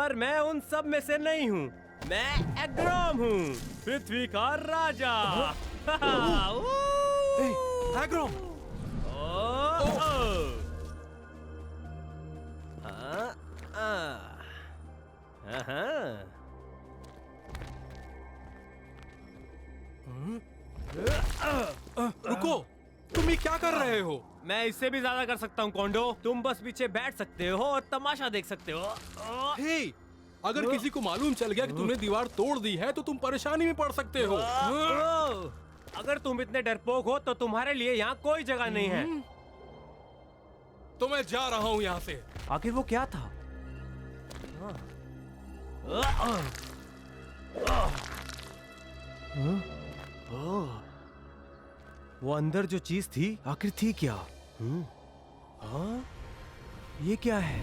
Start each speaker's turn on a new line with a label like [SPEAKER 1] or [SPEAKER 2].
[SPEAKER 1] पर मैं उन सब में से नहीं हूँ। मैं एग्रोम हूँ, पृथ्वी का राजा।
[SPEAKER 2] एग्रोम! रुको, तुम ये क्या कर रहे हो?
[SPEAKER 1] मैं इससे भी ज्यादा कर सकता हूँ कोंडो। तुम बस पीछे बैठ सकते हो और तमाशा देख सकते हो।
[SPEAKER 2] हे, अगर किसी को मालूम चल गया कि तुमने दीवार तोड़ दी है तो तुम परेशानी में पड़ सकते हो।
[SPEAKER 1] अगर तुम इतने डरपोक हो तो तुम्हारे लिए यहाँ कोई जगह नहीं है।
[SPEAKER 2] तो मैं जा रहा हूँ यहाँ से।
[SPEAKER 1] आखिर वो क्या था? वो अंदर जो चीज थी आखिर थी क्या? हाँ? ये क्या है?